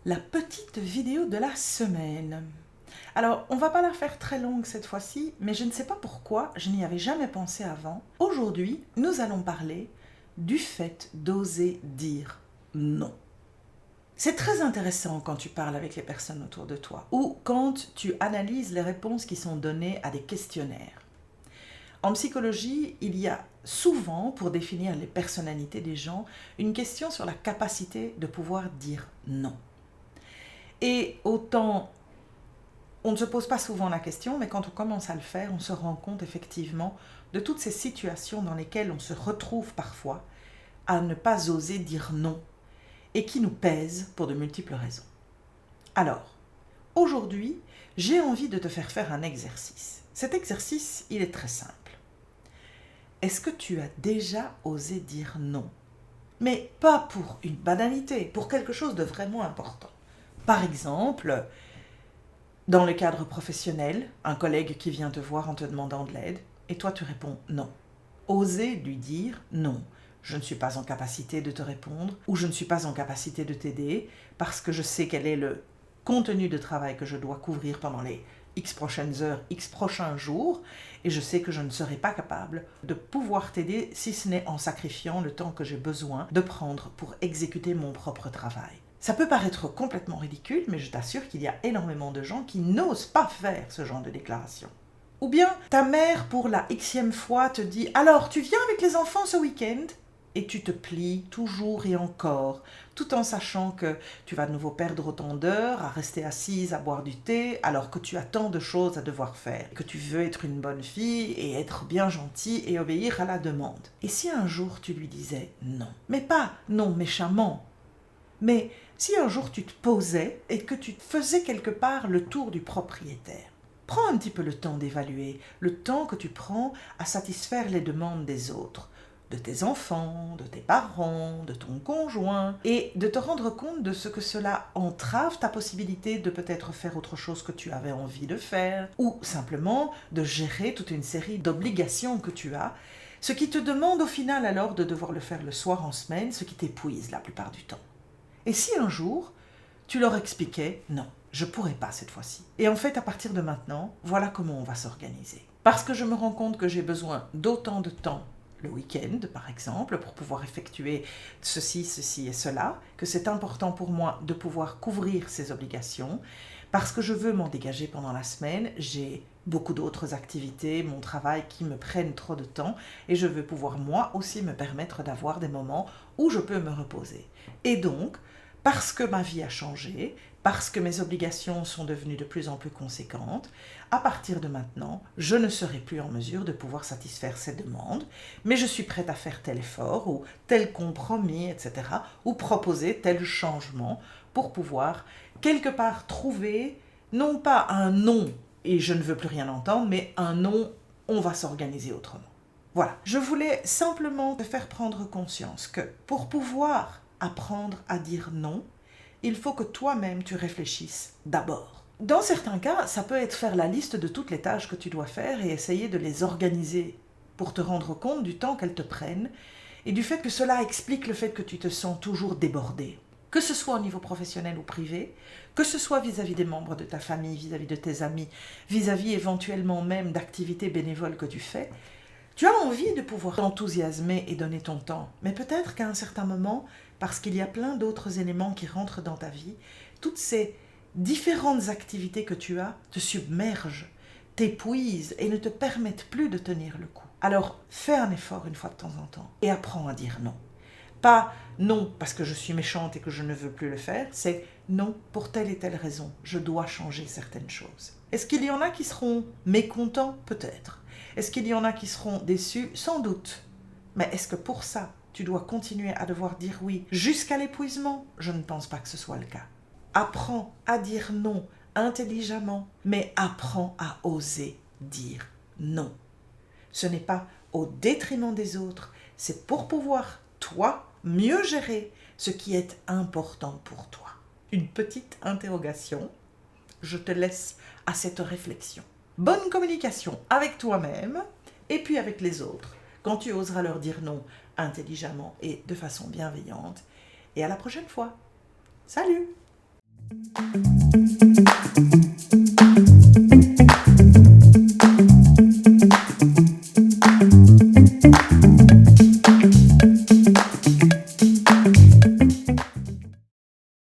La petite vidéo de la semaine. Alors, on va pas la faire très longue cette fois-ci, mais je ne sais pas pourquoi, je n'y avais jamais pensé avant. Aujourd'hui, nous allons parler du fait d'oser dire non. C'est très intéressant quand tu parles avec les personnes autour de toi ou quand tu analyses les réponses qui sont données à des questionnaires. En psychologie, il y a souvent, pour définir les personnalités des gens, une question sur la capacité de pouvoir dire non. Et autant, on ne se pose pas souvent la question, mais quand on commence à le faire, on se rend compte effectivement de toutes ces situations dans lesquelles on se retrouve parfois à ne pas oser dire non et qui nous pèsent pour de multiples raisons. Alors, aujourd'hui, j'ai envie de te faire un exercice. Cet exercice, il est très simple. Est-ce que tu as déjà osé dire non? Mais pas pour une banalité, pour quelque chose de vraiment important. Par exemple, dans le cadre professionnel, un collègue qui vient te voir en te demandant de l'aide, et toi tu réponds non. Oser lui dire non. Je ne suis pas en capacité de te répondre, ou je ne suis pas en capacité de t'aider, parce que je sais quel est le contenu de travail que je dois couvrir pendant les X prochaines heures, X prochains jours, et je sais que je ne serai pas capable de pouvoir t'aider si ce n'est en sacrifiant le temps que j'ai besoin de prendre pour exécuter mon propre travail. Ça peut paraître complètement ridicule, mais je t'assure qu'il y a énormément de gens qui n'osent pas faire ce genre de déclaration. Ou bien, ta mère, pour la xème fois, te dit « Alors, tu viens avec les enfants ce week-end ?» Et tu te plies toujours et encore, tout en sachant que tu vas de nouveau perdre autant d'heures à rester assise à boire du thé, alors que tu as tant de choses à devoir faire, que tu veux être une bonne fille et être bien gentille et obéir à la demande. Et si un jour tu lui disais non, mais pas non méchamment, mais si un jour tu te posais et que tu faisais quelque part le tour du propriétaire, prends un petit peu le temps d'évaluer le temps que tu prends à satisfaire les demandes des autres, de tes enfants, de tes parents, de ton conjoint, et de te rendre compte de ce que cela entrave ta possibilité de peut-être faire autre chose que tu avais envie de faire, ou simplement de gérer toute une série d'obligations que tu as, ce qui te demande au final alors de devoir le faire le soir en semaine, ce qui t'épuise la plupart du temps. Et si un jour, tu leur expliquais « Non, je ne pourrai pas cette fois-ci. » Et en fait, à partir de maintenant, voilà comment on va s'organiser. Parce que je me rends compte que j'ai besoin d'autant de temps le week-end, par exemple, pour pouvoir effectuer ceci et cela, que c'est important pour moi de pouvoir couvrir ces obligations, parce que je veux m'en dégager pendant la semaine, j'ai beaucoup d'autres activités, mon travail qui me prennent trop de temps, et je veux pouvoir moi aussi me permettre d'avoir des moments où je peux me reposer. Et donc, parce que ma vie a changé, parce que mes obligations sont devenues de plus en plus conséquentes, à partir de maintenant, je ne serai plus en mesure de pouvoir satisfaire ces demandes, mais je suis prête à faire tel effort ou tel compromis, etc., ou proposer tel changement pour pouvoir quelque part trouver, non pas un non et je ne veux plus rien entendre, mais un non, on va s'organiser autrement. Voilà, je voulais simplement te faire prendre conscience que pour pouvoir apprendre à dire non, il faut que toi-même tu réfléchisses d'abord. Dans certains cas, ça peut être faire la liste de toutes les tâches que tu dois faire et essayer de les organiser pour te rendre compte du temps qu'elles te prennent et du fait que cela explique le fait que tu te sens toujours débordé. Que ce soit au niveau professionnel ou privé, que ce soit vis-à-vis des membres de ta famille, vis-à-vis de tes amis, vis-à-vis éventuellement même d'activités bénévoles que tu fais, tu as envie de pouvoir t'enthousiasmer et donner ton temps, mais peut-être qu'à un certain moment, parce qu'il y a plein d'autres éléments qui rentrent dans ta vie, toutes ces différentes activités que tu as te submergent, t'épuisent et ne te permettent plus de tenir le coup. Alors, fais un effort une fois de temps en temps et apprends à dire non. Pas non parce que je suis méchante et que je ne veux plus le faire, c'est non pour telle et telle raison, je dois changer certaines choses. Est-ce qu'il y en a qui seront mécontents? Peut-être. Est-ce qu'il y en a qui seront déçus? Sans doute. Mais est-ce que pour ça, tu dois continuer à devoir dire oui jusqu'à l'épuisement? Je ne pense pas que ce soit le cas. Apprends à dire non intelligemment, mais apprends à oser dire non. Ce n'est pas au détriment des autres, c'est pour pouvoir, toi, mieux gérer ce qui est important pour toi. Une petite interrogation, je te laisse à cette réflexion. Bonne communication avec toi-même et puis avec les autres, quand tu oseras leur dire non intelligemment et de façon bienveillante. Et à la prochaine fois. Salut!